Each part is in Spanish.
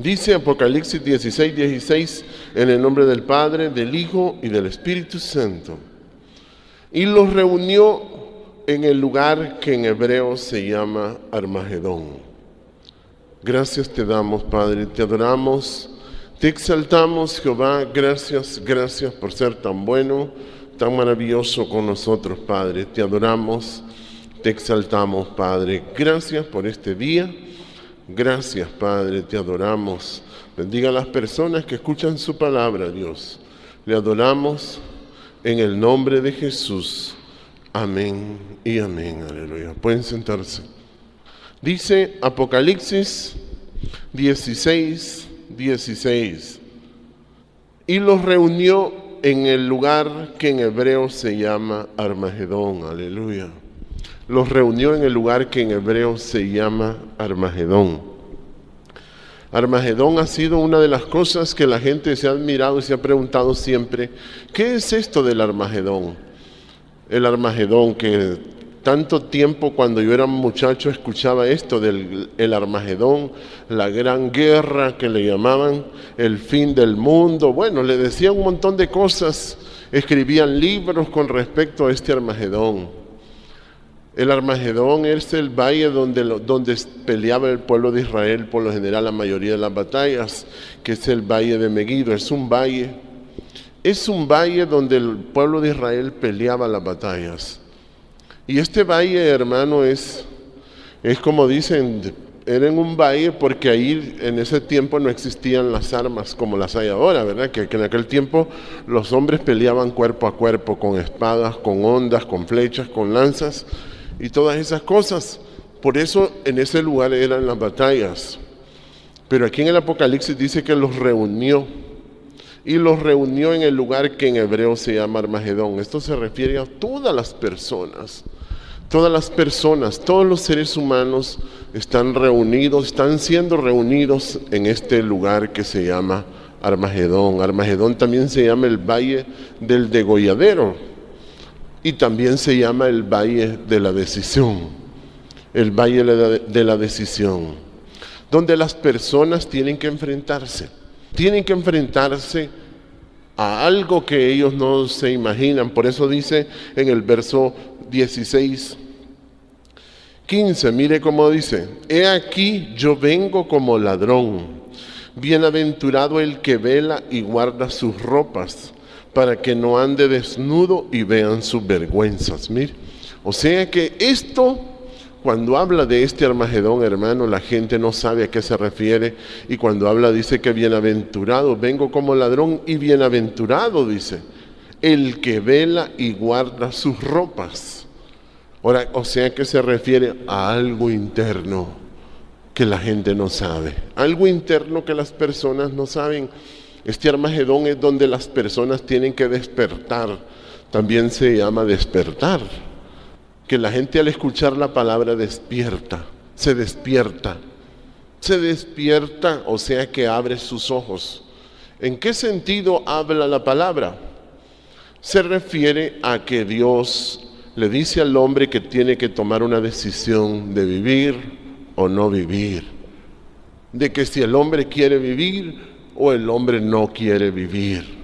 Dice Apocalipsis 16:16, en el nombre del Padre, del Hijo y del Espíritu Santo. Y los reunió en el lugar que en hebreo se llama Armagedón. Gracias te damos, Padre, te adoramos, te exaltamos, Jehová. Gracias por ser tan bueno, tan maravilloso con nosotros, Padre. Te adoramos, te exaltamos, Padre. Gracias por este día. Gracias, Padre, te adoramos. Bendiga a las personas que escuchan su palabra, Dios. Le adoramos en el nombre de Jesús. Amén y amén. Aleluya. Pueden sentarse. Dice Apocalipsis 16:16. Y los reunió en el lugar que en hebreo se llama Armagedón. Aleluya. Los reunió en el lugar que en hebreo se llama Armagedón. Armagedón ha sido una de las cosas que la gente se ha admirado y se ha preguntado siempre, ¿qué es esto del Armagedón? El Armagedón, que tanto tiempo cuando yo era muchacho escuchaba esto del Armagedón, la gran guerra que le llamaban, el fin del mundo. Bueno, le decían un montón de cosas, escribían libros con respecto a este Armagedón. El Armagedón es el valle donde peleaba el pueblo de Israel por lo general la mayoría de las batallas, que es el valle de Megiddo. Es un valle donde el pueblo de Israel peleaba las batallas. Y este valle, hermano, es como dicen, era en un valle porque ahí en ese tiempo no existían las armas como las hay ahora, ¿verdad? Que en aquel tiempo los hombres peleaban cuerpo a cuerpo con espadas, con hondas, con flechas, con lanzas y todas esas cosas. Por eso en ese lugar eran las batallas. Pero aquí en el Apocalipsis dice que los reunió. Y los reunió en el lugar que en hebreo se llama Armagedón. Esto se refiere a todas las personas. Todas las personas, todos los seres humanos están siendo reunidos en este lugar que se llama Armagedón. Armagedón también se llama el Valle del Degolladero. Y también se llama el Valle de la Decisión. El Valle de la Decisión. Donde las personas tienen que enfrentarse. Tienen que enfrentarse a algo que ellos no se imaginan. Por eso dice en el verso 16:15, mire cómo dice: He aquí yo vengo como ladrón. Bienaventurado el que vela y guarda sus ropas, para que no ande desnudo y vean sus vergüenzas. Mire, o sea que esto, cuando habla de este Armagedón, hermano, la gente no sabe a qué se refiere. Y cuando habla dice que bienaventurado, vengo como ladrón, y bienaventurado, dice, el que vela y guarda sus ropas. Ahora, o sea que se refiere a algo interno que la gente no sabe. Algo interno que las personas no saben. Este Armagedón es donde las personas tienen que despertar. También se llama despertar. Que la gente al escuchar la palabra despierta, se despierta, o sea que abre sus ojos. ¿En qué sentido habla la palabra? Se refiere a que Dios le dice al hombre que tiene que tomar una decisión de vivir o no vivir, de que si el hombre quiere vivir o el hombre no quiere vivir.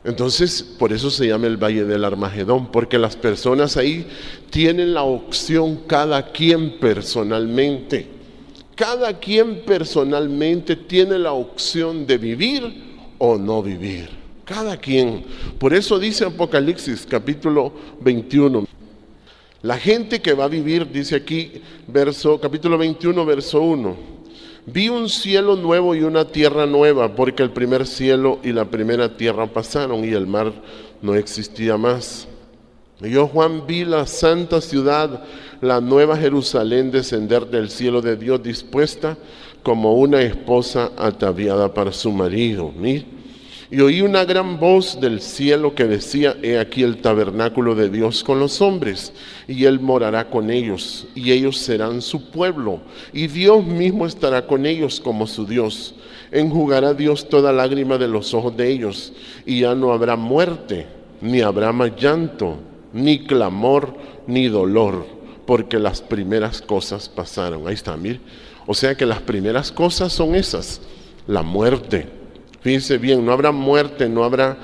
Entonces, por eso se llama el Valle del Armagedón, porque las personas ahí tienen la opción, cada quien personalmente tiene la opción de vivir o no vivir. Cada quien. Por eso dice Apocalipsis capítulo 21. La gente que va a vivir, dice aquí, capítulo 21, verso 1. Vi un cielo nuevo y una tierra nueva, porque el primer cielo y la primera tierra pasaron y el mar no existía más. Y yo, Juan, vi la santa ciudad, la nueva Jerusalén, descender del cielo de Dios, dispuesta como una esposa ataviada para su marido. Y oí una gran voz del cielo que decía: He aquí el tabernáculo de Dios con los hombres, y Él morará con ellos, y ellos serán su pueblo, y Dios mismo estará con ellos como su Dios. Enjugará Dios toda lágrima de los ojos de ellos, y ya no habrá muerte, ni habrá más llanto, ni clamor, ni dolor, porque las primeras cosas pasaron. Ahí está, mire. O sea que las primeras cosas son esas, la muerte. Fíjense bien, no habrá muerte, no habrá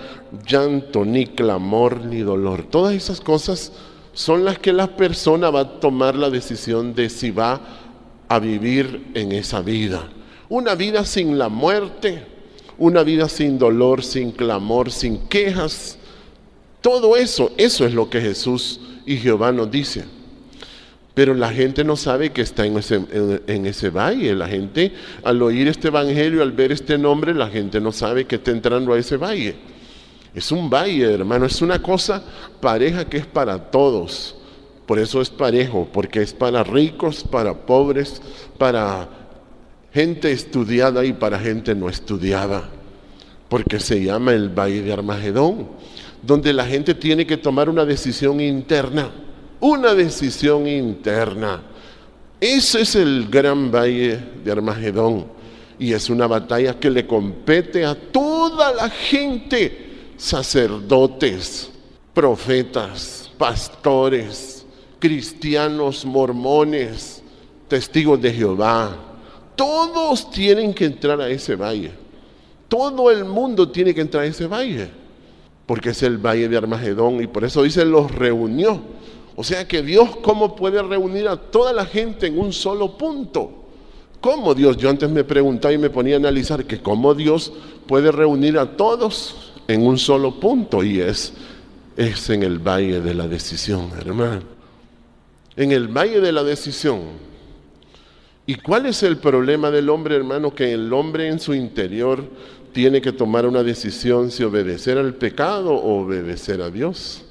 llanto, ni clamor, ni dolor. Todas esas cosas son las que la persona va a tomar la decisión de si va a vivir en esa vida. Una vida sin la muerte, una vida sin dolor, sin clamor, sin quejas. Todo eso es lo que Jesús y Jehová nos dice. Pero la gente no sabe que está en ese valle. La gente, al oír este evangelio, al ver este nombre, la gente no sabe que está entrando a ese valle. Es un valle, hermano, es una cosa pareja que es para todos. Por eso es parejo, porque es para ricos, para pobres, para gente estudiada y para gente no estudiada. Porque se llama el valle de Armagedón, donde la gente tiene que tomar una decisión interna. Una decisión interna. Ese es el gran valle de Armagedón. Y es una batalla que le compete a toda la gente. Sacerdotes, profetas, pastores, cristianos, mormones, testigos de Jehová. Todos tienen que entrar a ese valle. Todo el mundo tiene que entrar a ese valle. Porque es el valle de Armagedón. Y por eso dice, los reunió. O sea que Dios, ¿cómo puede reunir a toda la gente en un solo punto? ¿Cómo Dios? Yo antes me preguntaba y me ponía a analizar que cómo Dios puede reunir a todos en un solo punto. Y es en el valle de la decisión, hermano. En el valle de la decisión. ¿Y cuál es el problema del hombre, hermano? Que el hombre en su interior tiene que tomar una decisión si obedecer al pecado o obedecer a Dios.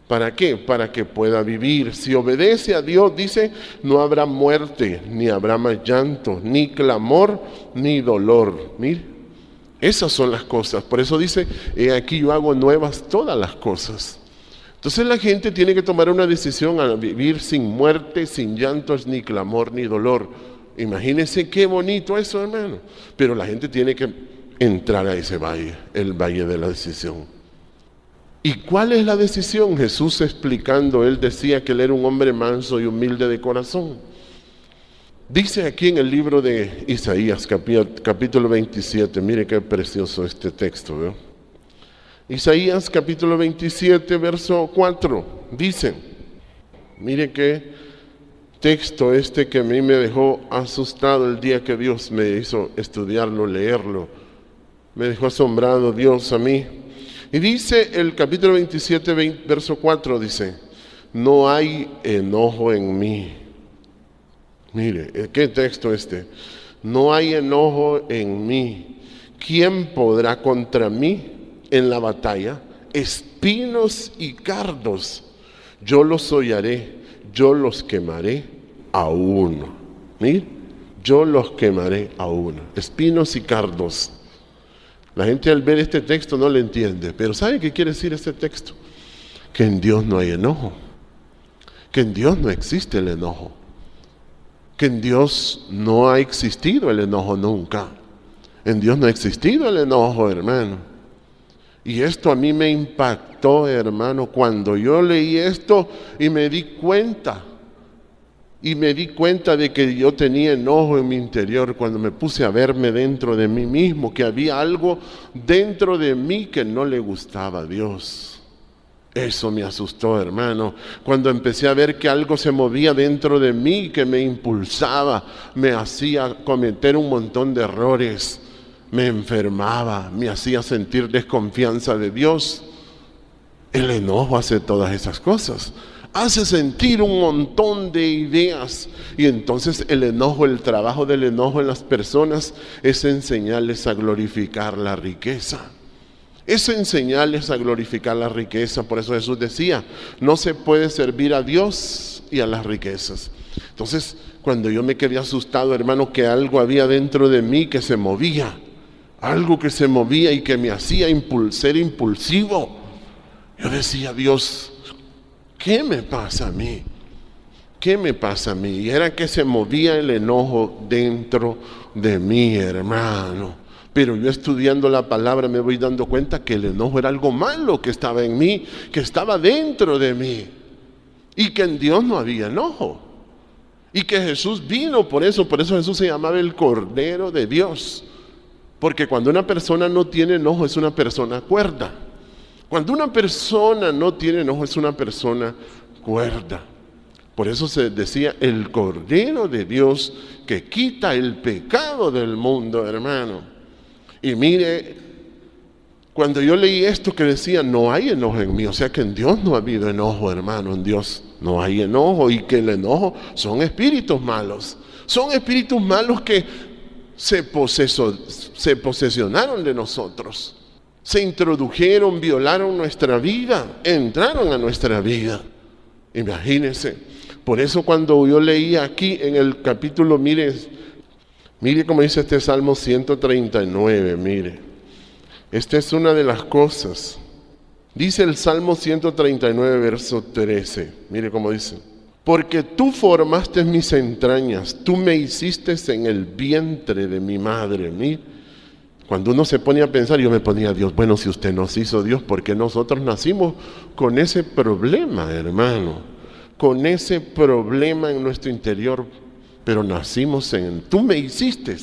¿Para qué? Para que pueda vivir. Si obedece a Dios, dice, no habrá muerte, ni habrá más llanto, ni clamor, ni dolor. Mire, esas son las cosas. Por eso dice, he aquí yo hago nuevas todas las cosas. Entonces la gente tiene que tomar una decisión a vivir sin muerte, sin llantos, ni clamor, ni dolor. Imagínense qué bonito eso, hermano. Pero la gente tiene que entrar a ese valle, el valle de la decisión. ¿Y cuál es la decisión? Jesús explicando, él decía que él era un hombre manso y humilde de corazón. Dice aquí en el libro de Isaías, capítulo 27, mire qué precioso este texto, ¿veo? Isaías capítulo 27, verso 4, dice, mire qué texto este que a mí me dejó asustado el día que Dios me hizo estudiarlo, leerlo. Me dejó asombrado Dios a mí. Y dice el capítulo 27, verso 4, dice, no hay enojo en mí. Mire, ¿qué texto este? No hay enojo en mí. ¿Quién podrá contra mí en la batalla? Espinos y cardos. Yo los hollaré, yo los quemaré a uno. Mire, yo los quemaré a uno. Espinos y cardos. La gente al ver este texto no le entiende, pero ¿sabe qué quiere decir este texto? Que en Dios no hay enojo, que en Dios no existe el enojo, que en Dios no ha existido el enojo nunca. En Dios no ha existido el enojo, hermano. Y esto a mí me impactó, hermano, cuando yo leí esto y me di cuenta. Y me di cuenta de que yo tenía enojo en mi interior cuando me puse a verme dentro de mí mismo, que había algo dentro de mí que no le gustaba a Dios. Eso me asustó, hermano, cuando empecé a ver que algo se movía dentro de mí, que me impulsaba, me hacía cometer un montón de errores, me enfermaba, me hacía sentir desconfianza de Dios. El enojo hace todas esas cosas. Hace sentir un montón de ideas. Y entonces el enojo, el trabajo del enojo en las personas es enseñarles a glorificar la riqueza. Es enseñarles a glorificar la riqueza. Por eso Jesús decía, no se puede servir a Dios y a las riquezas. Entonces, cuando yo me quedé asustado, hermano, que algo había dentro de mí que se movía. Algo que se movía y que me hacía ser impulsivo. Yo decía, Dios, ¿qué me pasa a mí? ¿Qué me pasa a mí? Y era que se movía el enojo dentro de mí, hermano. Pero yo estudiando la palabra me voy dando cuenta que el enojo era algo malo que estaba en mí, que estaba dentro de mí. y que en Dios no había enojo. Y que Jesús vino por eso Jesús se llamaba el Cordero de Dios. Porque cuando una persona no tiene enojo es una persona cuerda. Cuando una persona no tiene enojo es una persona cuerda. Por eso se decía el Cordero de Dios que quita el pecado del mundo, hermano. Y mire, cuando yo leí esto que decía, no hay enojo en mí, o sea que en Dios no ha habido enojo, hermano, en Dios no hay enojo, y que el enojo son espíritus malos. Son espíritus malos que se posesionaron de nosotros. Se introdujeron, violaron nuestra vida, entraron a nuestra vida. Imagínense. Por eso cuando yo leía aquí en el capítulo, mire cómo dice este Salmo 139, mire. Esta es una de las cosas. Dice el Salmo 139, verso 13. Mire cómo dice. Porque tú formaste mis entrañas, tú me hiciste en el vientre de mi madre. Mire, cuando uno se pone a pensar, yo me ponía a Dios, bueno, si usted nos hizo Dios, ¿por qué nosotros nacimos con ese problema, hermano? Con ese problema en nuestro interior, pero nacimos tú me hiciste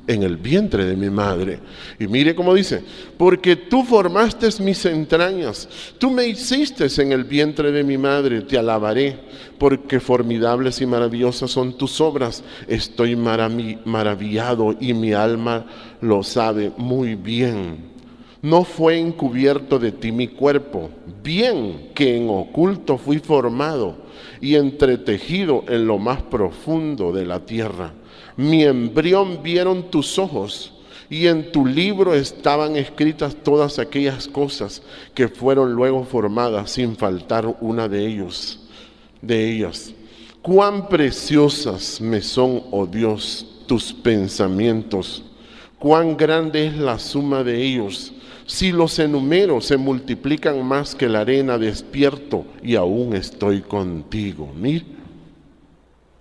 en el vientre de mi madre. Y mire cómo dice, porque tú formaste mis entrañas, tú me hiciste en el vientre de mi madre, te alabaré, porque formidables y maravillosas son tus obras. Estoy maravillado y mi alma lo sabe muy bien. No fue encubierto de ti mi cuerpo, bien que en oculto fui formado y entretejido en lo más profundo de la tierra. Mi embrión vieron tus ojos, y en tu libro estaban escritas todas aquellas cosas que fueron luego formadas, sin faltar una de ellas. Cuán preciosas me son, oh Dios, tus pensamientos, cuán grande es la suma de ellos. Si los enumero, se multiplican más que la arena. Despierto y aún estoy contigo. Mira.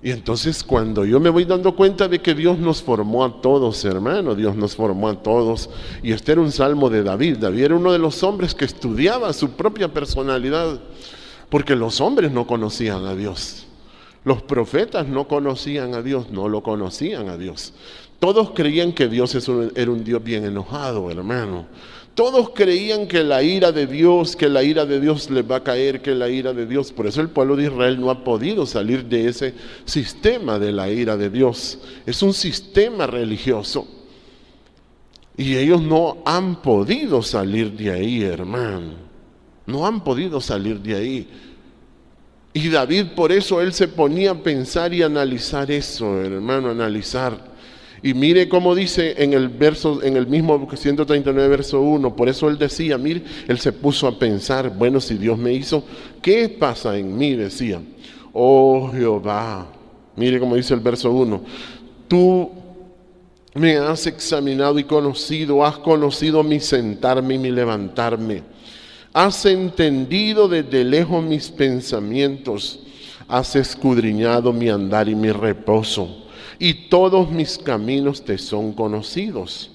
Y entonces cuando yo me voy dando cuenta de que Dios nos formó a todos, hermano, Dios nos formó a todos. Y este era un salmo de David. David era uno de los hombres que estudiaba su propia personalidad, porque los hombres no conocían a Dios. Los profetas no conocían a Dios, no lo conocían a Dios. Todos creían que Dios era un Dios bien enojado, hermano. Todos creían que la ira de Dios les va a caer, que la ira de Dios. Por eso el pueblo de Israel no ha podido salir de ese sistema de la ira de Dios. Es un sistema religioso. Y ellos no han podido salir de ahí, hermano. No han podido salir de ahí. Y David, por eso él se ponía a pensar y analizar eso, hermano, analizar. Y mire cómo dice en el mismo 139 verso 1, por eso él decía, mire, él se puso a pensar, bueno, si Dios me hizo, ¿qué pasa en mí? Decía, oh Jehová, mire cómo dice el verso 1, tú me has examinado y conocido, has conocido mi sentarme y mi levantarme, has entendido desde lejos mis pensamientos, has escudriñado mi andar y mi reposo. Y todos mis caminos te son conocidos,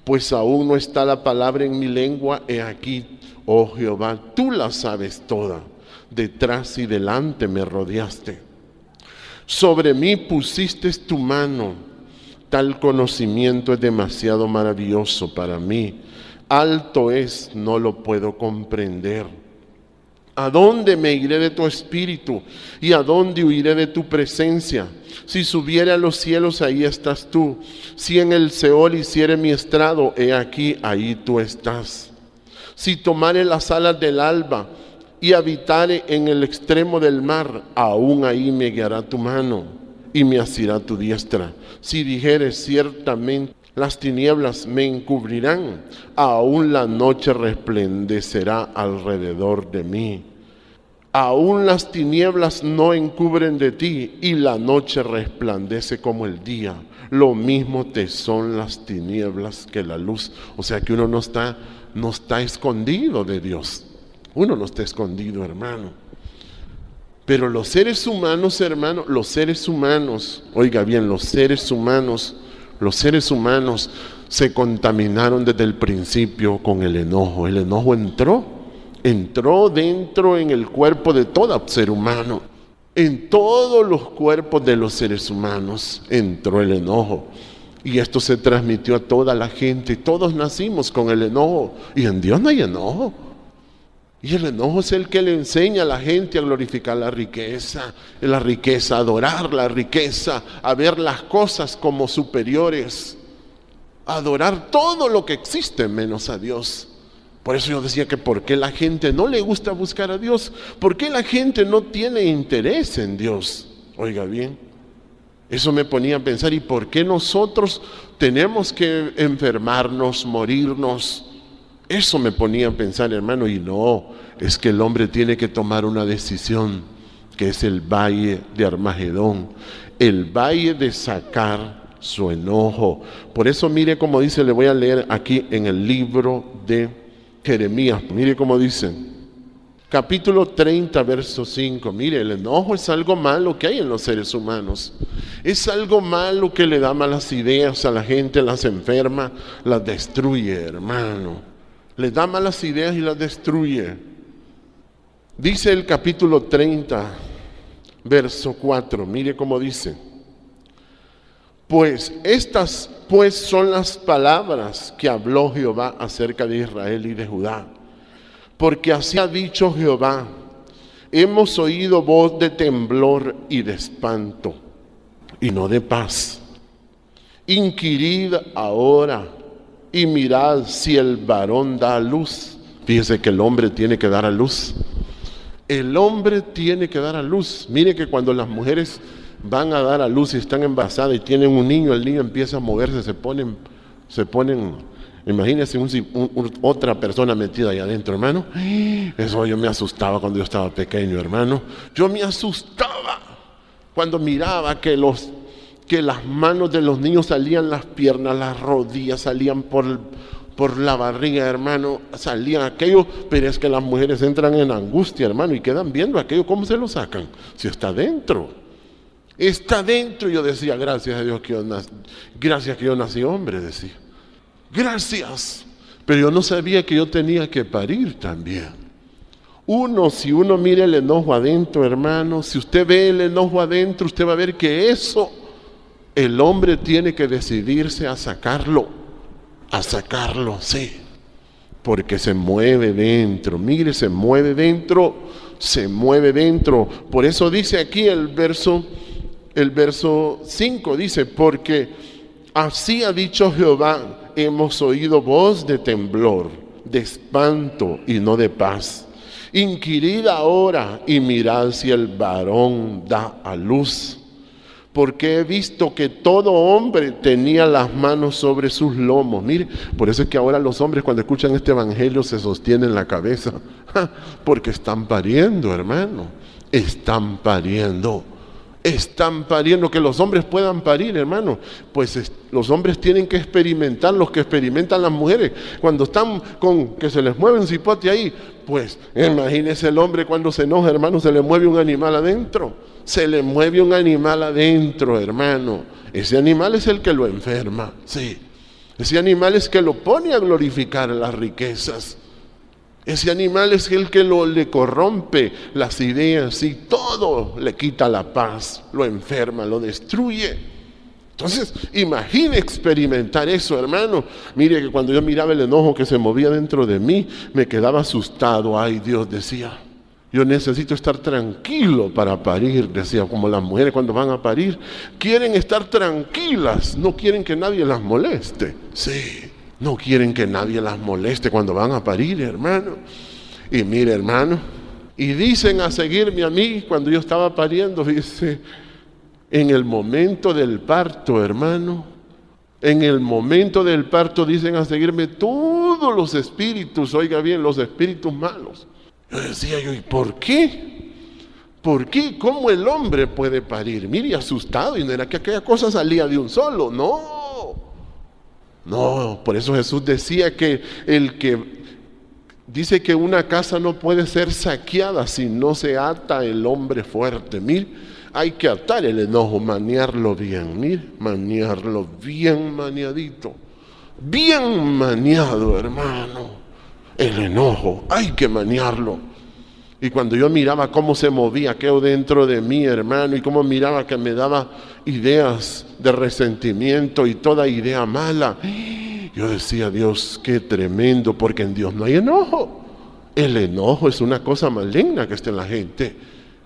pues aún no está la palabra en mi lengua. He aquí, oh Jehová, tú la sabes toda, detrás y delante me rodeaste. Sobre mí pusiste tu mano, tal conocimiento es demasiado maravilloso para mí. Alto es, no lo puedo comprender. ¿A dónde me iré de tu espíritu? ¿Y a dónde huiré de tu presencia? Si subiere a los cielos, ahí estás tú. Si en el Seol hiciere mi estrado, he aquí, ahí tú estás. Si tomare las alas del alba y habitare en el extremo del mar, aún ahí me guiará tu mano y me asirá tu diestra. Si dijere ciertamente, las tinieblas me encubrirán, aún la noche resplandecerá alrededor de mí. Aún las tinieblas no encubren de ti, y la noche resplandece como el día. Lo mismo te son las tinieblas que la luz. O sea que uno no está escondido de Dios. Uno no está escondido, hermano. Pero los seres humanos, hermano, oiga bien, los seres humanos se contaminaron desde el principio con el enojo. El enojo entró dentro en el cuerpo de todo ser humano. En todos los cuerpos de los seres humanos entró el enojo. Y esto se transmitió a toda la gente. Todos nacimos con el enojo. Y en Dios no hay enojo. Y el enojo es el que le enseña a la gente a glorificar la riqueza, a adorar la riqueza, a ver las cosas como superiores, a adorar todo lo que existe menos a Dios. Por eso yo decía que ¿por qué la gente no le gusta buscar a Dios? ¿Por qué la gente no tiene interés en Dios? Oiga bien, eso me ponía a pensar, ¿y por qué nosotros tenemos que enfermarnos, morirnos? Eso me ponía a pensar, hermano, y no, es que el hombre tiene que tomar una decisión, que es el valle de Armagedón, el valle de sacar su enojo. Por eso mire cómo dice, le voy a leer aquí en el libro de Jeremías, mire cómo dice, capítulo 30, verso 5, mire, el enojo es algo malo que hay en los seres humanos, es algo malo que le da malas ideas a la gente, las enferma, las destruye, hermano. Les da malas ideas y las destruye. Dice el capítulo 30, verso 4, mire cómo dice. Pues estas son las palabras que habló Jehová acerca de Israel y de Judá. Porque así ha dicho Jehová, hemos oído voz de temblor y de espanto, y no de paz. Inquirid ahora y mirad si el varón da a luz. Fíjese que el hombre tiene que dar a luz. El hombre tiene que dar a luz. Mire que cuando las mujeres van a dar a luz y están embarazadas y tienen un niño, el niño empieza a moverse, se ponen, imagínense otra persona metida ahí adentro, hermano. Eso yo me asustaba cuando yo estaba pequeño, hermano. Yo me asustaba cuando miraba que las manos de los niños salían, las piernas, las rodillas salían por la barriga, hermano, salían aquello, pero es que las mujeres entran en angustia, hermano, y quedan viendo aquello, ¿cómo se lo sacan? Si está dentro. Está dentro. Yo decía, gracias a Dios que yo nací hombre, decía. Gracias. Pero yo no sabía que yo tenía que parir también. Si uno mira el enojo adentro, hermano, si usted ve el enojo adentro, usted va a ver que eso, el hombre tiene que decidirse a sacarlo, sí, porque se mueve dentro. Mire, se mueve dentro. Por eso dice aquí el verso 5, dice, porque así ha dicho Jehová, hemos oído voz de temblor, de espanto y no de paz. Inquirid ahora y mirad si el varón da a luz. Porque he visto que todo hombre tenía las manos sobre sus lomos. Mire, por eso es que ahora los hombres cuando escuchan este evangelio se sostienen la cabeza. Porque están pariendo, hermano. Están pariendo. Que los hombres puedan parir, hermano. Pues los hombres tienen que experimentar los que experimentan las mujeres. Cuando están con que se les mueve un cipote ahí, pues imagínese el hombre cuando se enoja, hermano, se le mueve un animal adentro. Hermano. Ese animal es el que lo enferma, sí. Ese animal es que lo pone a glorificar las riquezas. Ese animal es el que le corrompe las ideas y todo le quita la paz, lo enferma, lo destruye. Entonces, imagine experimentar eso, hermano. Mire que cuando yo miraba el enojo que se movía dentro de mí, me quedaba asustado. Ay, Dios, decía, yo necesito estar tranquilo para parir, decía, como las mujeres cuando van a parir, quieren estar tranquilas, no quieren que nadie las moleste. Sí, no quieren que nadie las moleste cuando van a parir, hermano. Y mire, hermano, y dicen a seguirme a mí cuando yo estaba pariendo, dice, en el momento del parto, hermano, en el momento del parto dicen a seguirme todos los espíritus, oiga bien, los espíritus malos. Yo decía ¿y por qué? ¿Por qué? ¿Cómo el hombre puede parir? Mire, asustado, y no era que aquella cosa salía de un solo, no, por eso Jesús decía que dice que una casa no puede ser saqueada si no se ata el hombre fuerte. Mire, hay que atar el enojo, maniarlo bien, mire, maniarlo bien maniadito, bien maniado, hermano. El enojo, hay que maniarlo. Y cuando yo miraba cómo se movía aquello dentro de mí, hermano, y cómo miraba que me daba ideas de resentimiento y toda idea mala, yo decía, Dios, qué tremendo, porque en Dios no hay enojo. El enojo es una cosa maligna que está en la gente.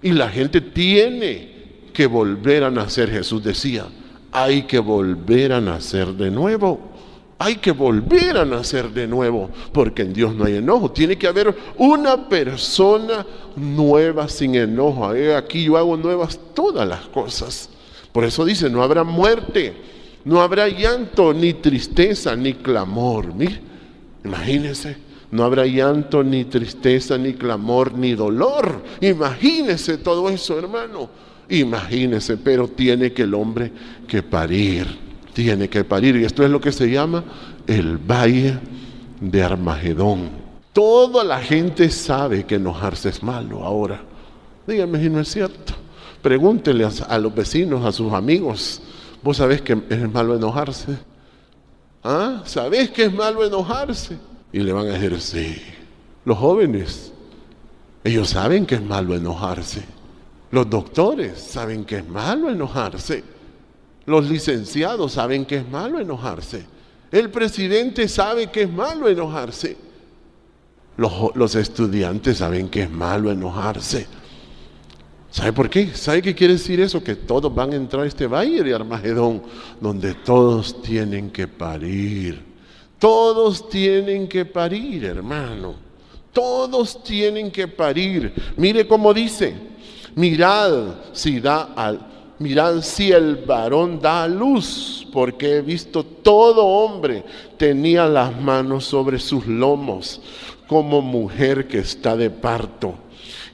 Y la gente tiene que volver a nacer. Jesús decía, hay que volver a nacer de nuevo. Hay que volver a nacer de nuevo, porque en Dios no hay enojo. Tiene que haber una persona nueva sin enojo. Aquí yo hago nuevas todas las cosas. Por eso dice, no habrá muerte, no habrá llanto, ni tristeza, ni clamor. Mire, imagínense, no habrá llanto, ni tristeza, ni clamor, ni dolor. Imagínense todo eso, hermano. Imagínense, pero tiene que el hombre que parir. Tiene que parir, y esto es lo que se llama el valle de Armagedón. Toda la gente sabe que enojarse es malo ahora. Dígame si no es cierto. Pregúntele a los vecinos, a sus amigos. ¿Vos sabés que es malo enojarse? ¿Ah? ¿Sabés que es malo enojarse? Y le van a decir, sí. Los jóvenes, ellos saben que es malo enojarse. Los doctores saben que es malo enojarse. Los licenciados saben que es malo enojarse. El presidente sabe que es malo enojarse. Los estudiantes saben que es malo enojarse. ¿Sabe por qué? ¿Sabe qué quiere decir eso? Que todos van a entrar a este valle de Armagedón, donde todos tienen que parir. Todos tienen que parir, hermano. Todos tienen que parir. Mire cómo dice, mirad si el varón da a luz, porque he visto todo hombre tenía las manos sobre sus lomos, como mujer que está de parto,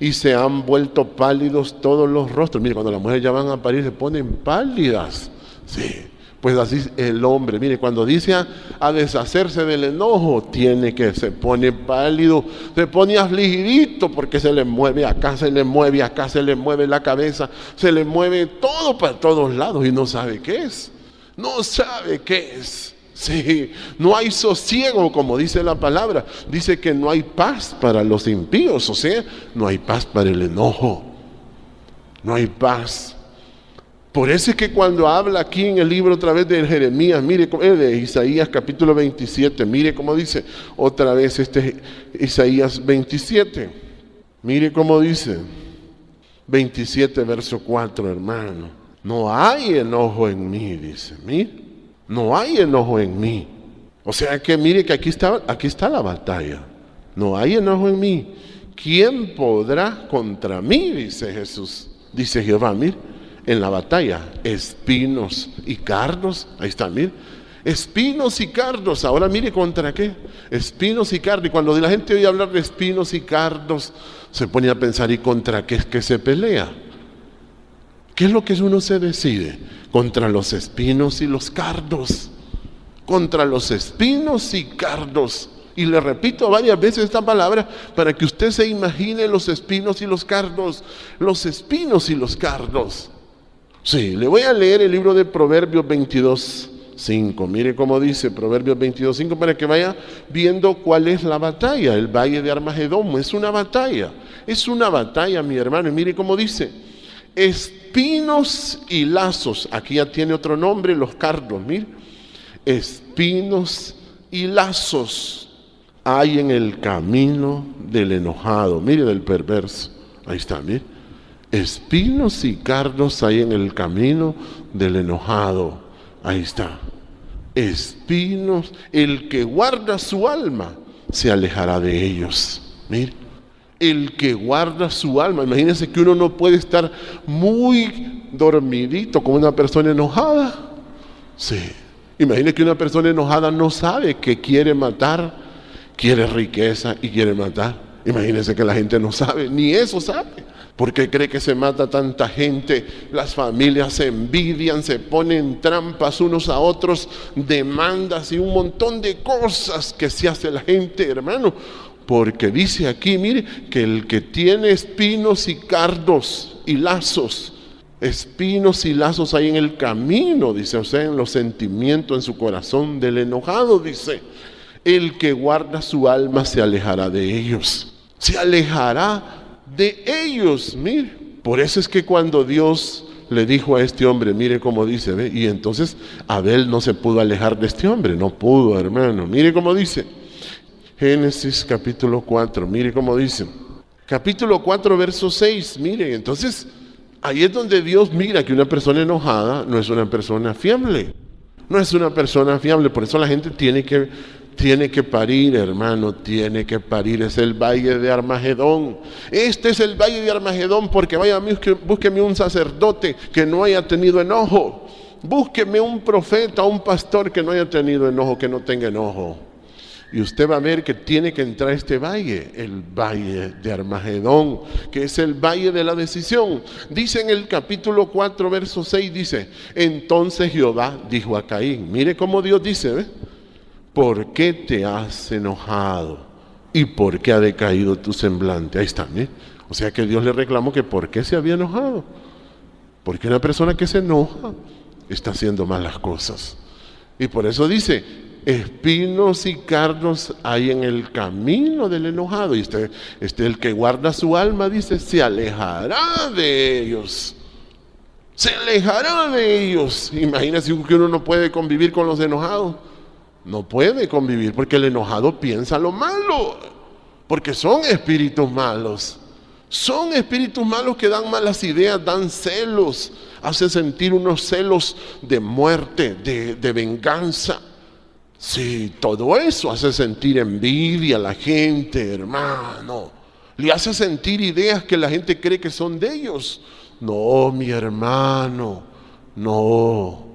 y se han vuelto pálidos todos los rostros. Mire, cuando las mujeres ya van a parir se ponen pálidas. Sí, pues así el hombre, mire, cuando dice a deshacerse del enojo, tiene que se pone pálido, se pone afligidito, porque se le mueve acá, se le mueve acá, se le mueve la cabeza, se le mueve todo para todos lados y no sabe qué es. No sabe qué es. Sí, no hay sosiego, como dice la palabra. Dice que no hay paz para los impíos, o sea, no hay paz para el enojo. No hay paz. Por eso es que cuando habla aquí en el libro otra vez de Jeremías, mire, de Isaías capítulo 27, mire cómo dice otra vez Isaías 27. Mire cómo dice, 27 verso 4, hermano. No hay enojo en mí, dice, mire, no hay enojo en mí. O sea que mire que aquí está la batalla. No hay enojo en mí. ¿Quién podrá contra mí? Dice Jesús, dice Jehová, mire. En la batalla, espinos y cardos, ahí está, mire, espinos y cardos. Ahora mire contra qué, espinos y cardos. Y cuando la gente oye hablar de espinos y cardos, se pone a pensar, ¿y contra qué es que se pelea? ¿Qué es lo que uno se decide? Contra los espinos y los cardos, contra los espinos y cardos. Y le repito varias veces esta palabra para que usted se imagine los espinos y los cardos, los espinos y los cardos. Sí, le voy a leer el libro de Proverbios 22:5. Mire cómo dice Proverbios 22:5 para que vaya viendo cuál es la batalla. El valle de Armagedón es una batalla, mi hermano. Y mire cómo dice, espinos y lazos. Aquí ya tiene otro nombre, los cardos, mire. Espinos y lazos hay en el camino del enojado, mire, del perverso. Ahí está, mire. Espinos y cardos hay en el camino del enojado. Ahí está. Espinos, el que guarda su alma se alejará de ellos. Mire, el que guarda su alma. Imagínense que uno no puede estar muy dormidito con una persona enojada. Sí. Imagínense que una persona enojada no sabe que quiere matar, quiere riqueza y quiere matar. Imagínense que la gente no sabe, ni eso sabe. ¿Por qué cree que se mata tanta gente? Las familias se envidian, se ponen trampas unos a otros, demandas y un montón de cosas que se hace la gente, hermano. Porque dice aquí, mire, que el que tiene espinos y cardos y lazos, espinos y lazos hay en el camino, dice, o sea, en los sentimientos, en su corazón del enojado, dice. El que guarda su alma se alejará de ellos. Se alejará de ellos. Mire, por eso es que cuando Dios le dijo a este hombre, mire cómo dice, ¿ve? Y entonces Abel no se pudo alejar de este hombre, no pudo, hermano. Mire cómo dice, Génesis capítulo 4, mire cómo dice, capítulo 4, verso 6, mire, entonces ahí es donde Dios mira que una persona enojada no es una persona fiable, no es una persona fiable. Por eso la gente tiene que parir, hermano, tiene que parir. Es el valle de Armagedón. Este es el valle de Armagedón, porque vaya, búsqueme un sacerdote que no haya tenido enojo. Búsqueme un profeta, un pastor que no haya tenido enojo, que no tenga enojo. Y usted va a ver que tiene que entrar a este valle, el valle de Armagedón, que es el valle de la decisión. Dice en el capítulo 4, verso 6, dice, entonces Jehová dijo a Caín, mire cómo Dios dice, ¿ve? ¿Por qué te has enojado? ¿Y por qué ha decaído tu semblante? Ahí está, ¿eh? O sea que Dios le reclamó que por qué se había enojado. Porque una persona que se enoja está haciendo malas cosas. Y por eso dice, espinos y cardos hay en el camino del enojado. Y el que guarda su alma, dice, se alejará de ellos. Se alejará de ellos. Imagínese que uno no puede convivir con los enojados. No puede convivir porque el enojado piensa lo malo, porque son espíritus malos. Son espíritus malos que dan malas ideas, dan celos, hace sentir unos celos de muerte, de venganza. Sí, todo eso hace sentir envidia a la gente, hermano. Le hace sentir ideas que la gente cree que son de ellos. No, mi hermano, no,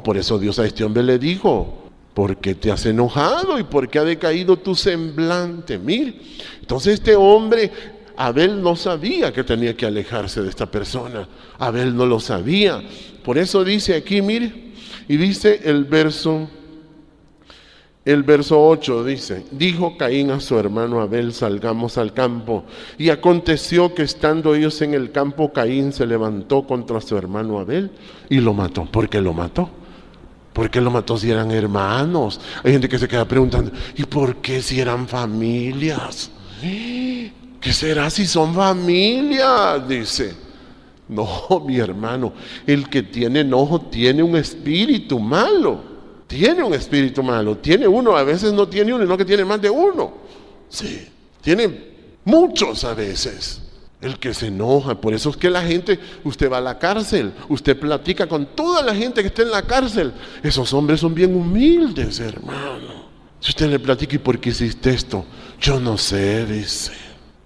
por eso Dios a este hombre le dijo, ¿por qué te has enojado y por qué ha decaído tu semblante? Mire, entonces este hombre, Abel no sabía que tenía que alejarse de esta persona. Abel no lo sabía. Por eso dice aquí, mire, y dice el verso 8, dice, dijo Caín a su hermano Abel, salgamos al campo. Y aconteció que estando ellos en el campo, Caín se levantó contra su hermano Abel y lo mató. ¿Por qué lo mató? ¿Por qué lo mató si eran hermanos? Hay gente que se queda preguntando, ¿y por qué si eran familias? ¿Qué será si son familias? Dice. No, mi hermano, el que tiene enojo tiene un espíritu malo. Tiene un espíritu malo, tiene uno, a veces no tiene uno, sino que tiene más de uno. Sí, tiene muchos a veces. El que se enoja, por eso es que la gente, usted va a la cárcel, usted platica con toda la gente que está en la cárcel. Esos hombres son bien humildes, hermano. Si usted le platica, ¿y por qué hiciste esto? Yo no sé, dice.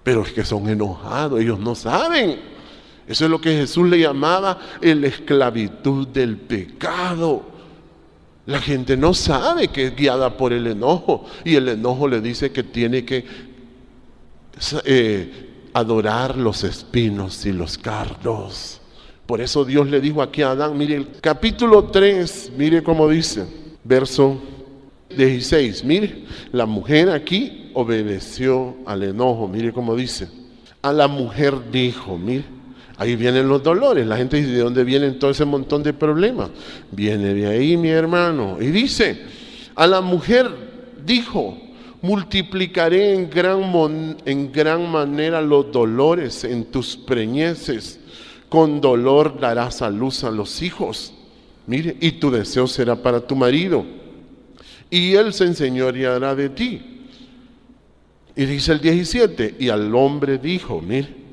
Pero es que son enojados, ellos no saben. Eso es lo que Jesús le llamaba la esclavitud del pecado. La gente no sabe que es guiada por el enojo, y el enojo le dice que tiene que adorar los espinos y los cardos. Por eso Dios le dijo aquí a Adán, mire el capítulo 3, mire cómo dice, verso 16, mire, la mujer aquí obedeció al enojo, mire cómo dice, a la mujer dijo, mire, ahí vienen los dolores. La gente dice, ¿de dónde vienen todo ese montón de problemas? Viene de ahí, mi hermano. Y dice, a la mujer dijo, multiplicaré en gran manera los dolores en tus preñeces. Con dolor darás a luz a los hijos. Mire, y tu deseo será para tu marido, y él se enseñoreará de ti. Y dice el 17, y al hombre dijo, mire,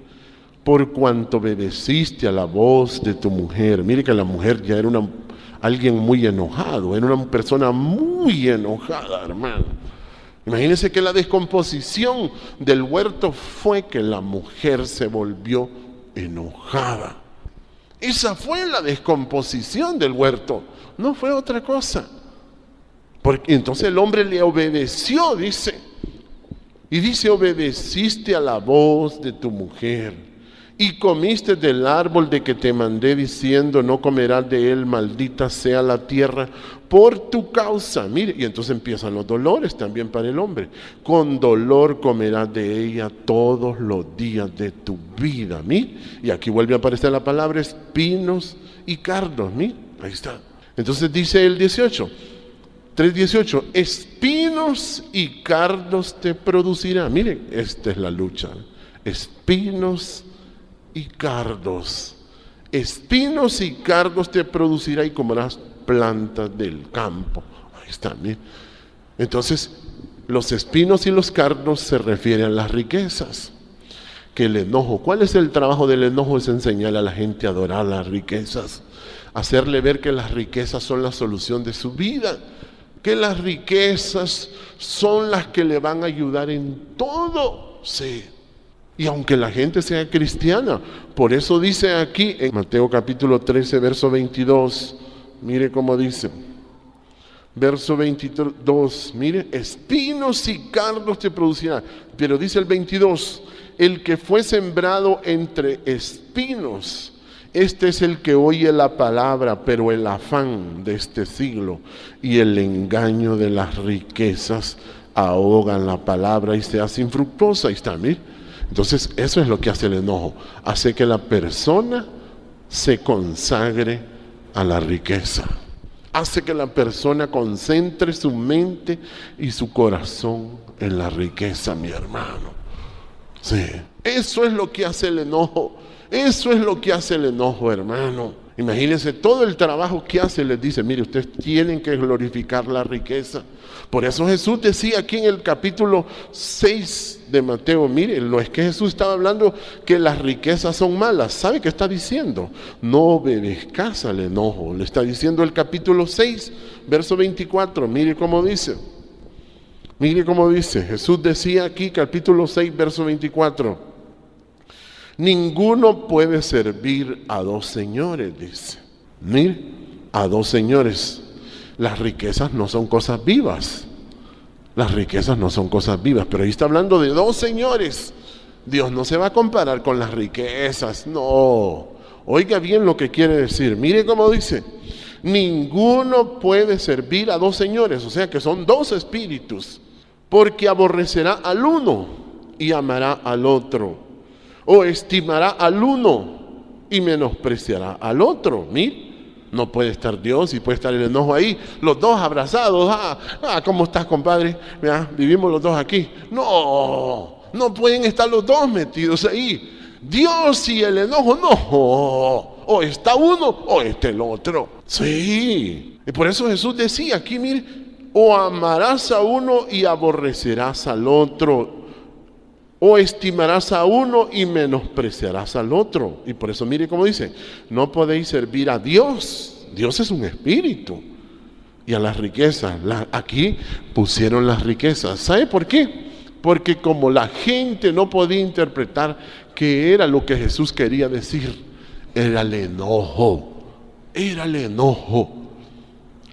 por cuanto obedeciste a la voz de tu mujer. Mire que la mujer ya era alguien muy enojado, era una persona muy enojada, hermano. Imagínense que la descomposición del huerto fue que la mujer se volvió enojada. Esa fue la descomposición del huerto, no fue otra cosa. Porque entonces el hombre le obedeció, dice. Y dice, obedeciste a la voz de tu mujer. Y comiste del árbol de que te mandé diciendo, no comerás de él, maldita sea la tierra por tu causa. Mire, y entonces empiezan los dolores también para el hombre. Con dolor comerás de ella todos los días de tu vida. Mire, y aquí vuelve a aparecer la palabra espinos y cardos. Mire, ahí está. Entonces dice el 18, 3:18, espinos y cardos te producirá. Miren, esta es la lucha. Espinos y cardos. Espinos y cardos te producirá y comerás plantas del campo. Ahí está, miren. Entonces, los espinos y los cardos se refieren a las riquezas. Que el enojo, ¿cuál es el trabajo del enojo? Es enseñar a la gente a adorar las riquezas. Hacerle ver que las riquezas son la solución de su vida. Que las riquezas son las que le van a ayudar en todo. Sí. Y aunque la gente sea cristiana, por eso dice aquí en Mateo capítulo 13, verso 22, mire cómo dice. Verso 22, mire, espinos y cardos te producirá. Pero dice el 22, el que fue sembrado entre espinos, este es el que oye la palabra, pero el afán de este siglo y el engaño de las riquezas ahogan la palabra y se hace infructuosa. Ahí está, mire. Entonces, eso es lo que hace el enojo. Hace que la persona se consagre a la riqueza. Hace que la persona concentre su mente y su corazón en la riqueza, mi hermano. Sí. Eso es lo que hace el enojo. Eso es lo que hace el enojo, hermano. Imagínense todo el trabajo que hace. Les dice, mire, ustedes tienen que glorificar la riqueza. Por eso Jesús decía aquí en el capítulo 6 de Mateo, mire, no es que Jesús estaba hablando que las riquezas son malas. ¿Sabe qué está diciendo? No obedezcas al enojo. Le está diciendo el capítulo 6, verso 24. Mire cómo dice. Mire cómo dice. Jesús decía aquí, capítulo 6, verso 24. Ninguno puede servir a dos señores, dice. Mire, a dos señores. Las riquezas no son cosas vivas. Las riquezas no son cosas vivas, pero ahí está hablando de dos señores. Dios no se va a comparar con las riquezas, no. Oiga bien lo que quiere decir. Mire cómo dice. Ninguno puede servir a dos señores, o sea que son dos espíritus, porque aborrecerá al uno y amará al otro, o estimará al uno y menospreciará al otro. Mire, no puede estar Dios y puede estar el enojo ahí, los dos abrazados. ¿Cómo estás, compadre? Mira, vivimos los dos aquí. No pueden estar los dos metidos ahí. Dios y el enojo, no. O está uno o está el otro. Sí. Y por eso Jesús decía aquí, mire, o amarás a uno y aborrecerás al otro, o estimarás a uno y menospreciarás al otro. Y por eso mire cómo dice, no podéis servir a Dios. Dios es un espíritu. Y a las riquezas, aquí pusieron las riquezas. ¿Sabe por qué? Porque como la gente no podía interpretar qué era lo que Jesús quería decir, era el enojo. Era el enojo.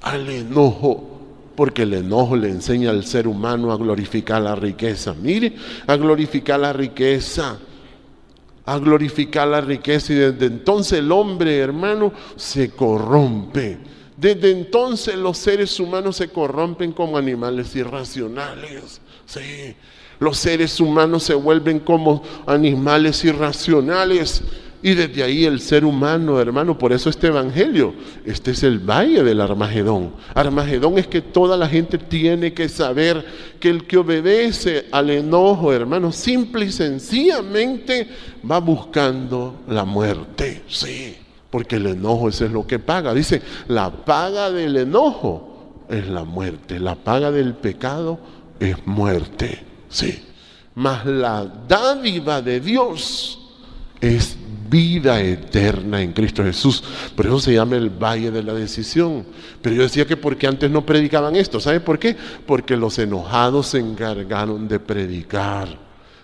Al enojo. Porque el enojo le enseña al ser humano a glorificar la riqueza. Mire, a glorificar la riqueza. A glorificar la riqueza. Y desde entonces el hombre, hermano, se corrompe. Desde entonces los seres humanos se corrompen como animales irracionales. Sí, los seres humanos se vuelven como animales irracionales. Y desde ahí el ser humano, hermano, por eso este evangelio, este es el valle del Armagedón. Armagedón es que toda la gente tiene que saber que el que obedece al enojo, hermano, simple y sencillamente va buscando la muerte. Sí, porque el enojo eso es lo que paga. Dice, la paga del enojo es la muerte. La paga del pecado es muerte. Sí, mas la dádiva de Dios es vida eterna en Cristo Jesús. Por eso se llama el valle de la decisión. Pero yo decía que porque antes no predicaban esto. ¿Sabe por qué? Porque los enojados se encargaron de predicar.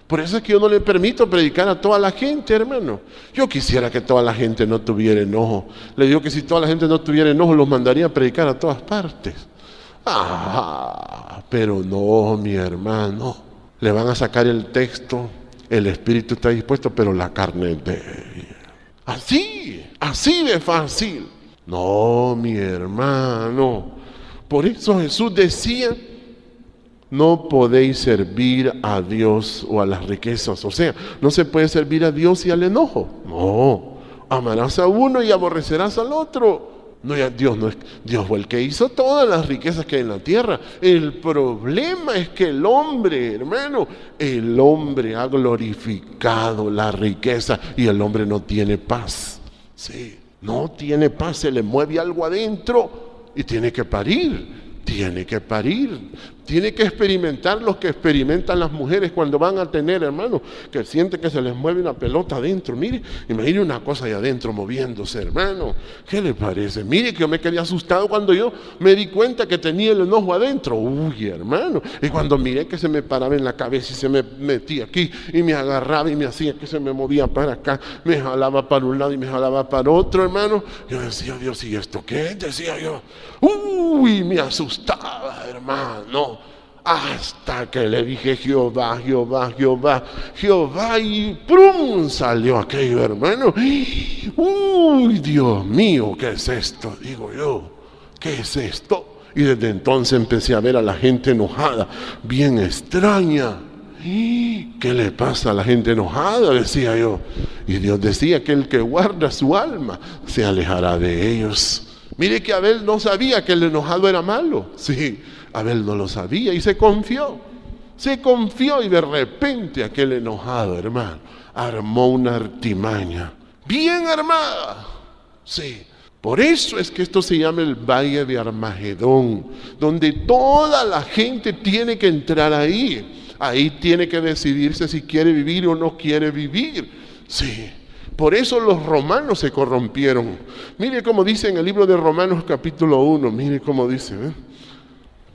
Por eso es que yo no le permito predicar a toda la gente, hermano. Yo quisiera que toda la gente no tuviera enojo. Le digo que si toda la gente no tuviera enojo, los mandaría a predicar a todas partes. Pero no, mi hermano. Le van a sacar el texto. El espíritu está dispuesto, pero la carne es débil. Así de fácil. No, mi hermano. Por eso Jesús decía, no podéis servir a Dios o a las riquezas. O sea, no se puede servir a Dios y al enojo. No, amarás a uno y aborrecerás al otro. No, Dios fue el que hizo todas las riquezas que hay en la tierra. El problema es que el hombre, hermano, el hombre ha glorificado la riqueza y el hombre no tiene paz. Sí, no tiene paz, se le mueve algo adentro y tiene que parir. Tiene que parir, tiene que experimentar lo que experimentan las mujeres cuando van a tener, hermano, que sienten que se les mueve una pelota adentro. Mire, imagine una cosa ahí adentro moviéndose, hermano. ¿Qué le parece? Mire que yo me quedé asustado cuando yo me di cuenta que tenía el enojo adentro. Uy, hermano. Y cuando miré que se me paraba en la cabeza y se me metía aquí y me agarraba y me hacía que se me movía para acá, me jalaba para un lado y me jalaba para otro, hermano. Yo decía, Dios, ¿y esto qué? Decía yo. Uy, me asustaba, hermano, hasta que le dije Jehová, Jehová, Jehová, Jehová, y ¡prum! Salió aquello, hermano. Uy, Dios mío, ¿qué es esto? Digo yo, ¿qué es esto? Y desde entonces empecé a ver a la gente enojada, bien extraña. ¿Qué le pasa a la gente enojada? Decía yo. Y Dios decía que el que guarda su alma se alejará de ellos. Mire que Abel no sabía que el enojado era malo. Sí, Abel no lo sabía y se confió. Se confió y de repente aquel enojado, hermano, armó una artimaña bien armada. Sí, por eso es que esto se llama el Valle de Armagedón, donde toda la gente tiene que entrar ahí. Ahí tiene que decidirse si quiere vivir o no quiere vivir. Sí. Por eso los romanos se corrompieron. Mire cómo dice en el libro de Romanos capítulo 1, mire cómo dice, ¿eh?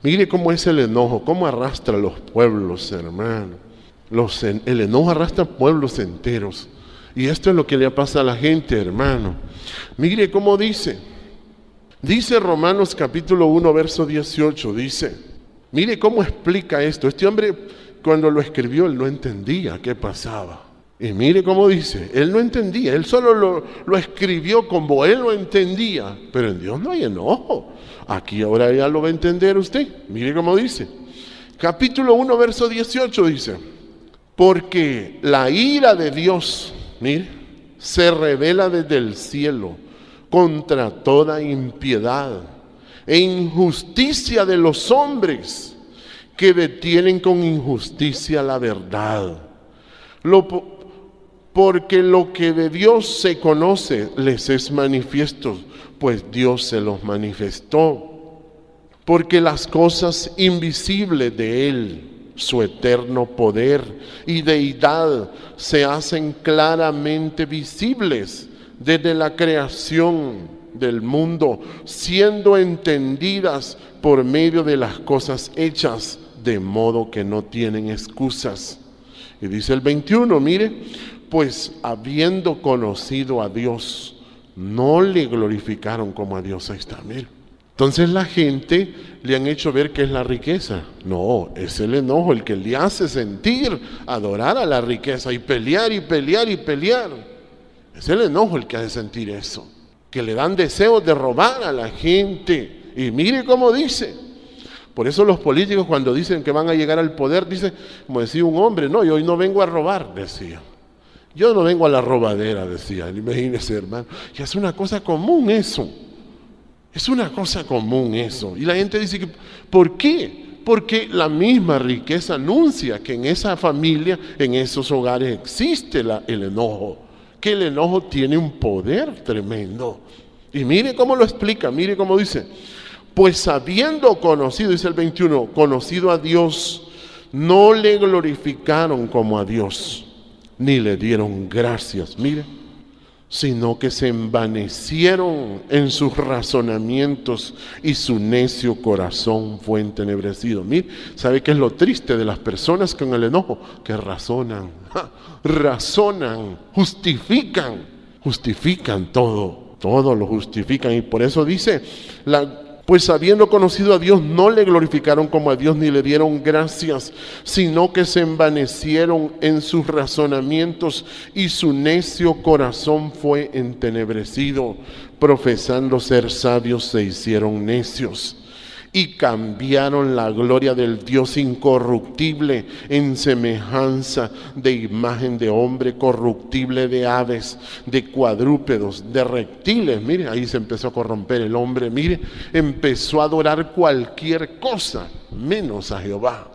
Mire cómo es el enojo, cómo arrastra a los pueblos, hermano. El enojo arrastra pueblos enteros. Y esto es lo que le pasa a la gente, hermano. Mire cómo dice. Dice Romanos capítulo 1, verso 18, dice. Mire cómo explica esto. Este hombre, cuando lo escribió, él no entendía qué pasaba. Y mire cómo dice, él no entendía, él solo lo escribió como él lo entendía, pero en Dios no hay enojo. Aquí ahora ya lo va a entender usted. Mire cómo dice, capítulo 1, verso 18 dice, porque la ira de Dios, mire, se revela desde el cielo contra toda impiedad e injusticia de los hombres que detienen con injusticia la verdad. Porque lo que de Dios se conoce les es manifiesto, pues Dios se los manifestó. Porque las cosas invisibles de Él, su eterno poder y deidad, se hacen claramente visibles desde la creación del mundo, siendo entendidas por medio de las cosas hechas, de modo que no tienen excusas. Y dice el 21, mire, pues habiendo conocido a Dios, no le glorificaron como a Dios. Ahí está, mire. Entonces la gente le han hecho ver que es la riqueza. No, es el enojo el que le hace sentir, adorar a la riqueza y pelear y pelear y pelear. Es el enojo el que hace sentir eso, que le dan deseos de robar a la gente. Y mire cómo dice. Por eso los políticos cuando dicen que van a llegar al poder, dicen, como decía un hombre, no, yo hoy no vengo a robar, decía. Yo no vengo a la robadera, decía. Imagínese, hermano. Y es una cosa común eso. Es una cosa común eso. Y la gente dice, ¿por qué? Porque la misma riqueza anuncia que en esa familia, en esos hogares existe el enojo. Que el enojo tiene un poder tremendo. Y mire cómo lo explica, mire cómo dice. Pues habiendo conocido, dice el 21, conocido a Dios, no le glorificaron como a Dios, ni le dieron gracias, mire, sino que se envanecieron en sus razonamientos y su necio corazón fue entenebrecido. Mire, ¿sabe qué es lo triste de las personas con el enojo? Que razonan, justifican todo lo justifican. Y por eso dice, pues habiendo conocido a Dios, no le glorificaron como a Dios ni le dieron gracias, sino que se envanecieron en sus razonamientos y su necio corazón fue entenebrecido. Profesando ser sabios se hicieron necios y cambiaron la gloria del Dios incorruptible en semejanza de imagen de hombre, corruptible de aves, de cuadrúpedos, de reptiles. Mire, ahí se empezó a corromper el hombre. Mire, empezó a adorar cualquier cosa, menos a Jehová.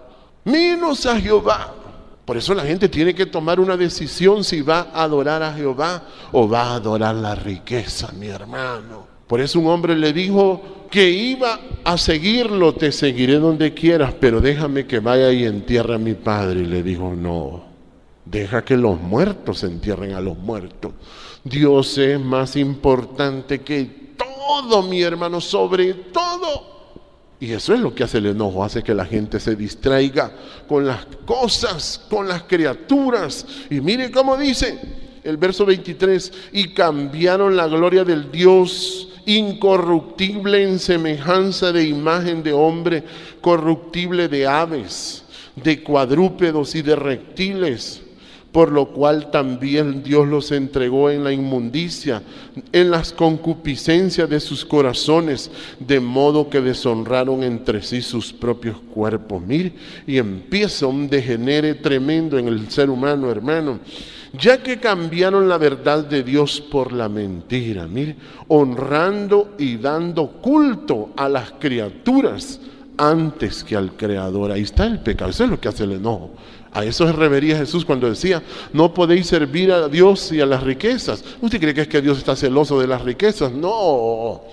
Menos a Jehová. Por eso la gente tiene que tomar una decisión si va a adorar a Jehová o va a adorar la riqueza, mi hermano. Por eso un hombre le dijo que iba a seguirlo, te seguiré donde quieras, pero déjame que vaya y entierre a mi padre. Y le dijo, no, deja que los muertos entierren a los muertos. Dios es más importante que todo, mi hermano, sobre todo. Y eso es lo que hace el enojo, hace que la gente se distraiga con las cosas, con las criaturas. Y mire cómo dice el verso 23, y cambiaron la gloria del Dios incorruptible en semejanza de imagen de hombre, corruptible de aves, de cuadrúpedos y de reptiles, por lo cual también Dios los entregó en la inmundicia, en las concupiscencias de sus corazones, de modo que deshonraron entre sí sus propios cuerpos. Mire, y empieza un degenere tremendo en el ser humano, hermano. Ya que cambiaron la verdad de Dios por la mentira, mire, honrando y dando culto a las criaturas antes que al Creador. Ahí está el pecado, eso es lo que hace el enojo. A eso se refería Jesús cuando decía, no podéis servir a Dios y a las riquezas. ¿Usted cree que es que Dios está celoso de las riquezas? No,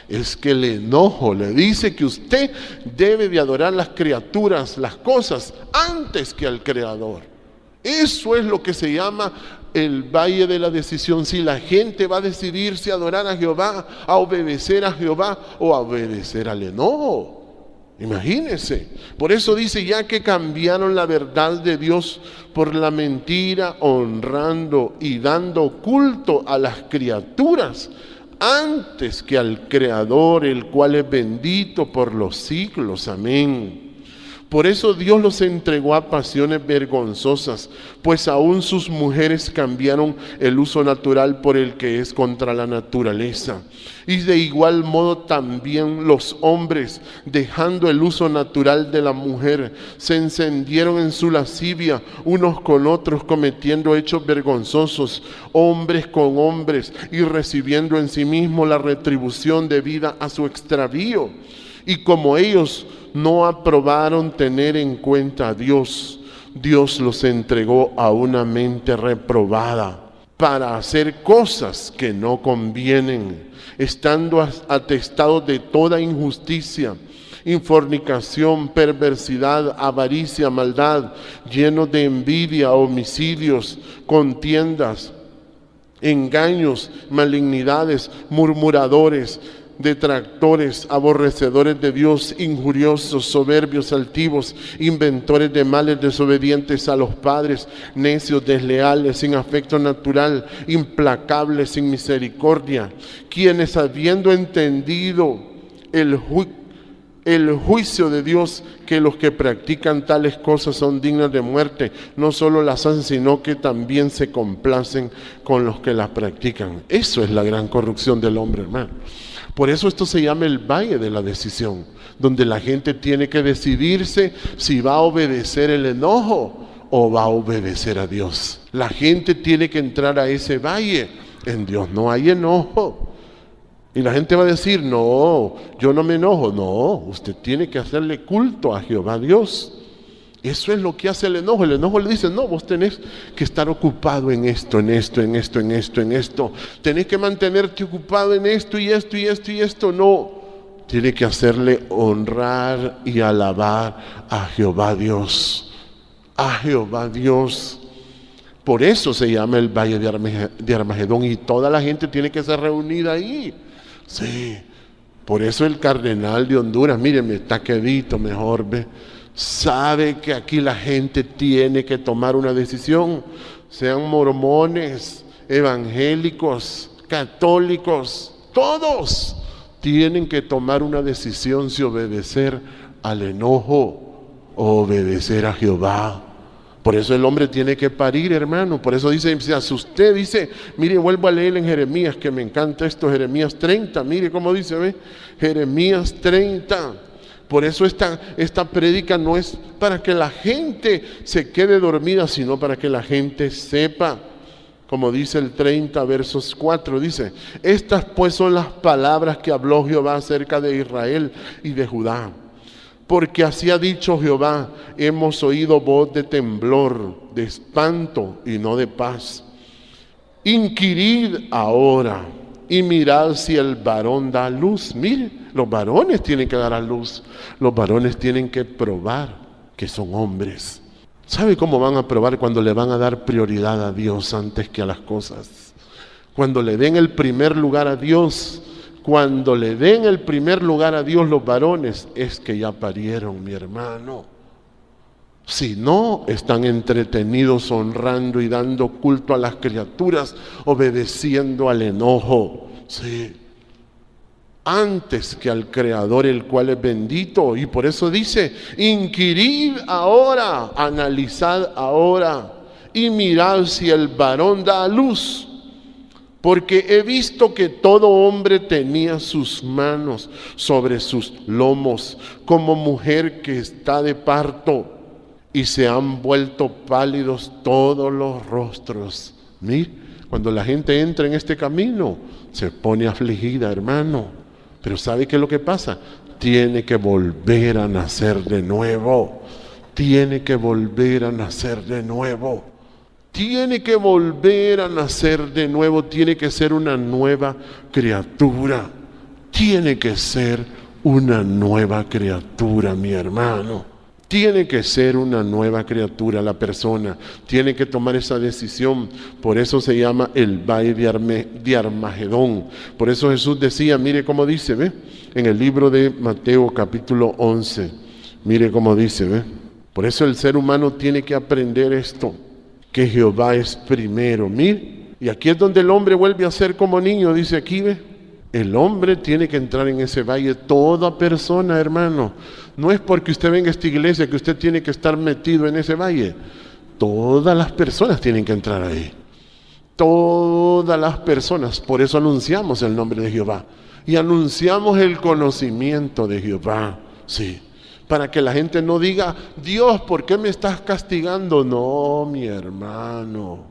es que el enojo le dice que usted debe de adorar las criaturas, las cosas, antes que al Creador. Eso es lo que se llama el valle de la decisión. Si la gente va a decidirse a adorar a Jehová, a obedecer a Jehová o a obedecer al enojo. Imagínense. Por eso dice, ya que cambiaron la verdad de Dios por la mentira, honrando y dando culto a las criaturas antes que al Creador, el cual es bendito por los siglos. Amén. Por eso Dios los entregó a pasiones vergonzosas, pues aún sus mujeres cambiaron el uso natural por el que es contra la naturaleza. Y de igual modo también los hombres, dejando el uso natural de la mujer, se encendieron en su lascivia unos con otros, cometiendo hechos vergonzosos, hombres con hombres, y recibiendo en sí mismo la retribución debida a su extravío. Y como ellos no aprobaron tener en cuenta a Dios, Dios los entregó a una mente reprobada para hacer cosas que no convienen, estando atestados de toda injusticia, fornicación, perversidad, avaricia, maldad, llenos de envidia, homicidios, contiendas, engaños, malignidades, murmuradores, detractores, aborrecedores de Dios, injuriosos, soberbios, altivos, inventores de males, desobedientes a los padres, necios, desleales, sin afecto natural, implacables, sin misericordia, quienes habiendo entendido el juicio de Dios, que los que practican tales cosas son dignas de muerte, no solo las hacen, sino que también se complacen con los que las practican. Eso es la gran corrupción del hombre, hermano. Por eso esto se llama el valle de la decisión, donde la gente tiene que decidirse si va a obedecer el enojo o va a obedecer a Dios. La gente tiene que entrar a ese valle. En Dios no hay enojo. Y la gente va a decir, no, yo no me enojo. No, usted tiene que hacerle culto a Jehová Dios. Eso es lo que hace el enojo. El enojo le dice, no, vos tenés que estar ocupado en esto, en esto, en esto, en esto, en esto. Tenés que mantenerte ocupado en esto y esto y esto y esto. No, tiene que hacerle honrar y alabar a Jehová Dios. A Jehová Dios. Por eso se llama el valle de Armagedón, y toda la gente tiene que ser reunida ahí. Sí, por eso el cardenal de Honduras, mírenme, está quedito mejor, ve. Sabe que aquí la gente tiene que tomar una decisión, sean mormones, evangélicos, católicos, todos tienen que tomar una decisión si obedecer al enojo o obedecer a Jehová. Por eso el hombre tiene que parir, hermano. Por eso dice, se asusté, dice, mire, vuelvo a leer en Jeremías, que me encanta esto, Jeremías 30, mire cómo dice, ve, Jeremías 30. Por eso esta prédica no es para que la gente se quede dormida, sino para que la gente sepa. Como dice el 30, versos 4, dice: estas pues son las palabras que habló Jehová acerca de Israel y de Judá. Porque así ha dicho Jehová: hemos oído voz de temblor, de espanto y no de paz. Inquirid ahora y mirad si el varón da luz. Mire, los varones tienen que dar a luz. Los varones tienen que probar que son hombres. ¿Sabe cómo van a probar? Cuando le van a dar prioridad a Dios antes que a las cosas. Cuando le den el primer lugar a Dios. Cuando le den el primer lugar a Dios los varones, es que ya parieron, mi hermano. Si no, están entretenidos honrando y dando culto a las criaturas, obedeciendo al enojo. Sí. Antes que al Creador, el cual es bendito. Y por eso dice: inquirid ahora, analizad ahora y mirad si el varón da a luz. Porque he visto que todo hombre tenía sus manos sobre sus lomos, como mujer que está de parto, y se han vuelto pálidos todos los rostros. Mire, cuando la gente entra en este camino, se pone afligida, hermano. Pero ¿sabe qué es lo que pasa? Tiene que volver a nacer de nuevo. Tiene que volver a nacer de nuevo. Tiene que volver a nacer de nuevo. Tiene que ser una nueva criatura. Tiene que ser una nueva criatura, mi hermano. Tiene que ser una nueva criatura la persona. Tiene que tomar esa decisión. Por eso se llama el valle de Armagedón. Por eso Jesús decía, mire cómo dice, ¿ve? En el libro de Mateo capítulo 11. Mire cómo dice, ¿ve? Por eso el ser humano tiene que aprender esto. Que Jehová es primero. Mire. Y aquí es donde el hombre vuelve a ser como niño. Dice aquí, ¿ve? El hombre tiene que entrar en ese valle. Toda persona, hermano. No es porque usted venga a esta iglesia que usted tiene que estar metido en ese valle. Todas las personas tienen que entrar ahí. Todas las personas. Por eso anunciamos el nombre de Jehová. Y anunciamos el conocimiento de Jehová. Sí. Para que la gente no diga: Dios, ¿por qué me estás castigando? No, mi hermano.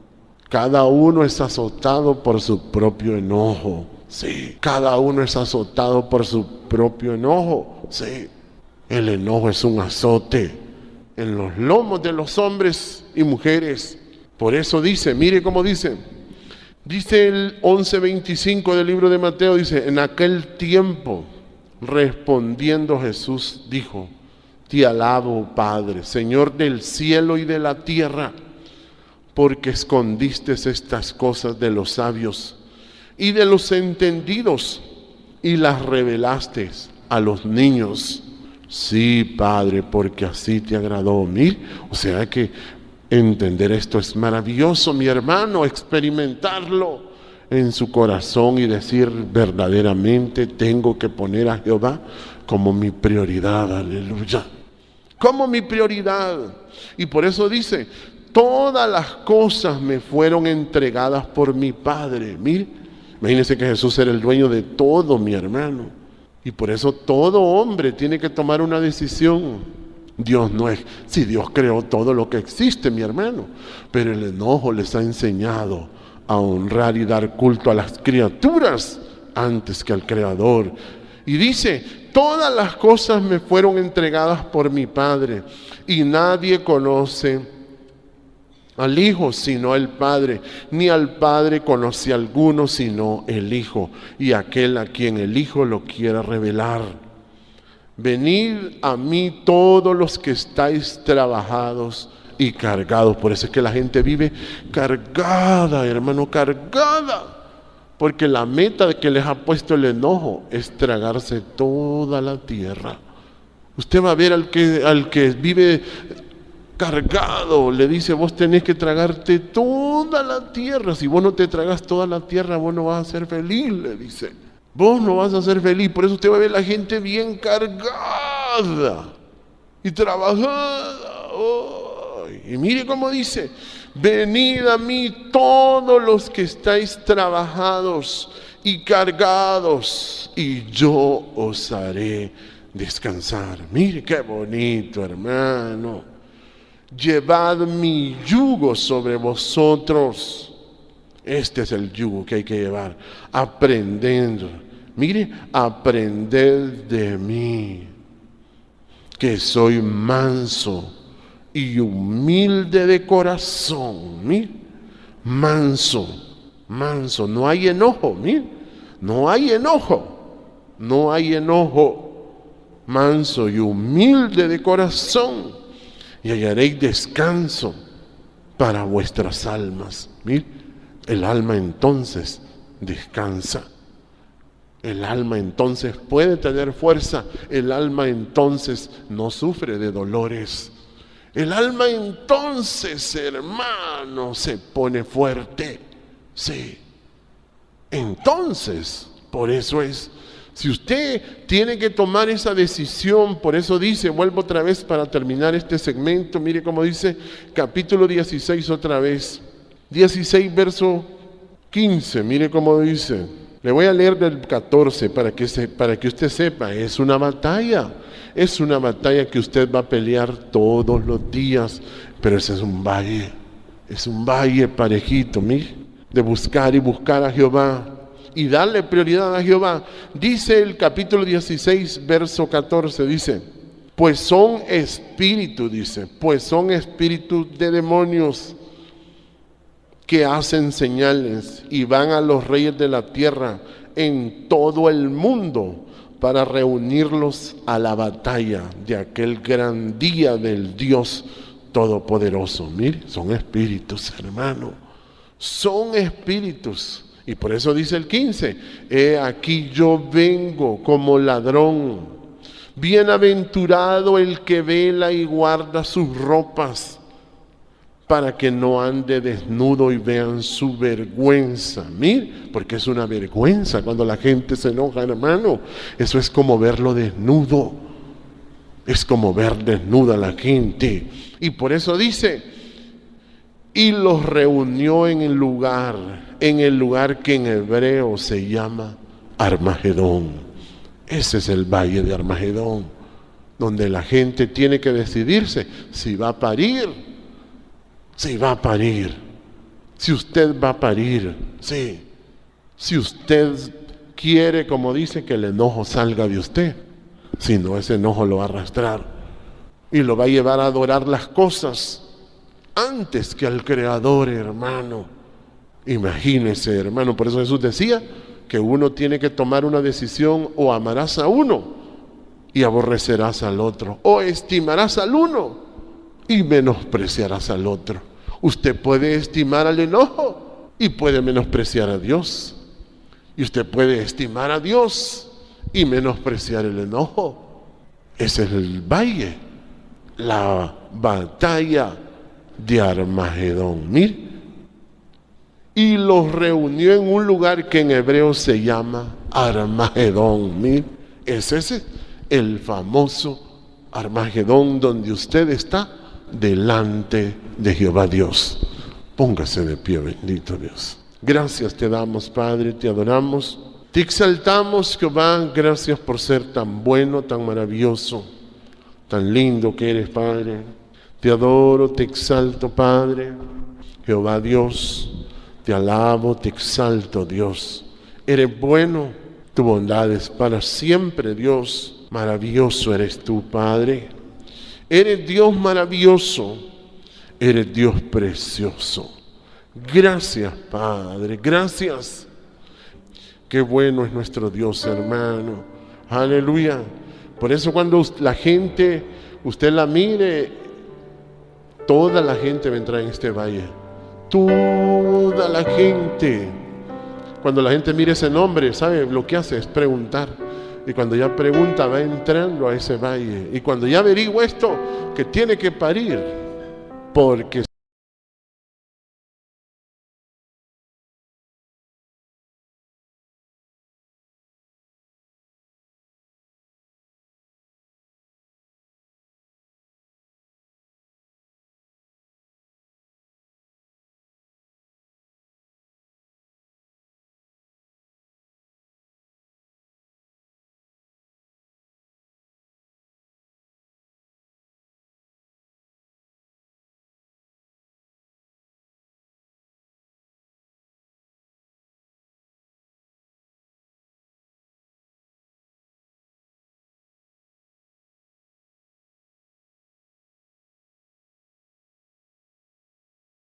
Cada uno es azotado por su propio enojo. Sí. Cada uno es azotado por su propio enojo. Sí. El enojo es un azote en los lomos de los hombres y mujeres. Por eso dice, mire cómo dice. Dice el 11:25 del libro de Mateo, dice: en aquel tiempo, respondiendo Jesús, dijo: te alabo, Padre, Señor del cielo y de la tierra, porque escondiste estas cosas de los sabios y de los entendidos y las revelaste a los niños. Sí, Padre, porque así te agradó. Mire, o sea que entender esto es maravilloso, mi hermano, experimentarlo en su corazón y decir: verdaderamente tengo que poner a Jehová como mi prioridad, aleluya, como mi prioridad. Y por eso dice: todas las cosas me fueron entregadas por mi Padre. Mire, imagínense que Jesús era el dueño de todo, mi hermano. Y por eso todo hombre tiene que tomar una decisión. Dios no es, si Dios creó todo lo que existe, mi hermano, pero el enojo les ha enseñado a honrar y dar culto a las criaturas antes que al Creador. Y dice: todas las cosas me fueron entregadas por mi Padre, y nadie conoce al Hijo sino el Padre, ni al Padre conoce a alguno sino el Hijo, y aquel a quien el Hijo lo quiera revelar. Venid a mí todos los que estáis trabajados y cargados. Por eso es que la gente vive cargada, hermano, cargada, porque la meta que les ha puesto el enojo es tragarse toda la tierra. Usted va a ver al que vive cargado, le dice: vos tenés que tragarte toda la tierra. Si vos no te tragas toda la tierra, vos no vas a ser feliz, le dice. Vos no vas a ser feliz. Por eso usted va a ver la gente bien cargada y trabajada. Oh, y mire cómo dice: venid a mí todos los que estáis trabajados y cargados, y yo os haré descansar. Mire qué bonito, hermano. Llevad mi yugo sobre vosotros. Este es el yugo que hay que llevar. Aprendiendo. Mire, aprended de mí, que soy manso y humilde de corazón. Mire, manso, manso. No hay enojo, mire. No hay enojo. No hay enojo. Manso y humilde de corazón. Y hallaréis descanso para vuestras almas. Mire, el alma entonces descansa. El alma entonces puede tener fuerza. El alma entonces no sufre de dolores. El alma entonces, hermano, se pone fuerte. Sí. Entonces, por eso es. Si usted tiene que tomar esa decisión, por eso dice, vuelvo otra vez para terminar este segmento, mire cómo dice capítulo 16 otra vez, 16 verso 15, mire cómo dice. Le voy a leer del 14 para que usted sepa, es una batalla que usted va a pelear todos los días, pero ese es un valle parejito, mire, de buscar y buscar a Jehová. Y darle prioridad a Jehová. Dice el capítulo 16, verso 14, dice, pues son espíritus de demonios que hacen señales y van a los reyes de la tierra en todo el mundo para reunirlos a la batalla de aquel gran día del Dios Todopoderoso. Mire, son espíritus, hermano, son espíritus. Y por eso dice el 15, he aquí yo vengo como ladrón. Bienaventurado el que vela y guarda sus ropas, para que no ande desnudo y vean su vergüenza. Mire, porque es una vergüenza cuando la gente se enoja, hermano. Eso es como verlo desnudo. Es como ver desnuda a la gente. Y por eso dice, y los reunió en el lugar que en hebreo se llama Armagedón. Ese es el valle de Armagedón, donde la gente tiene que decidirse si va a parir, si usted va a parir, sí. Si usted quiere, como dice, que el enojo salga de usted, si no, ese enojo lo va a arrastrar y lo va a llevar a adorar las cosas antes que al Creador, hermano. Imagínese, hermano, por eso Jesús decía que uno tiene que tomar una decisión: o amarás a uno y aborrecerás al otro, o estimarás al uno y menospreciarás al otro. Usted puede estimar al enojo y puede menospreciar a Dios, y usted puede estimar a Dios y menospreciar el enojo. Ese es el valle, la batalla de Armagedón. Mire, y los reunió en un lugar que en hebreo se llama Armagedón. Mire, es ese el famoso Armagedón donde usted está delante de Jehová Dios. Póngase de pie, bendito Dios. Gracias te damos, Padre, te adoramos, te exaltamos, Jehová. Gracias por ser tan bueno, tan maravilloso, tan lindo que eres, Padre. Te adoro, te exalto, Padre. Jehová Dios, te alabo, te exalto, Dios. Eres bueno, tu bondad es para siempre, Dios. Maravilloso eres tú, Padre. Eres Dios maravilloso, eres Dios precioso. Gracias, Padre, gracias. Qué bueno es nuestro Dios, hermano. Aleluya. Por eso cuando la gente, usted la mire, toda la gente va a entrar en este valle. Toda la gente. Cuando la gente mire ese nombre, ¿sabe? Lo que hace es preguntar. Y cuando ya pregunta, va entrando a ese valle. Y cuando ya averigua esto, que tiene que parir, porque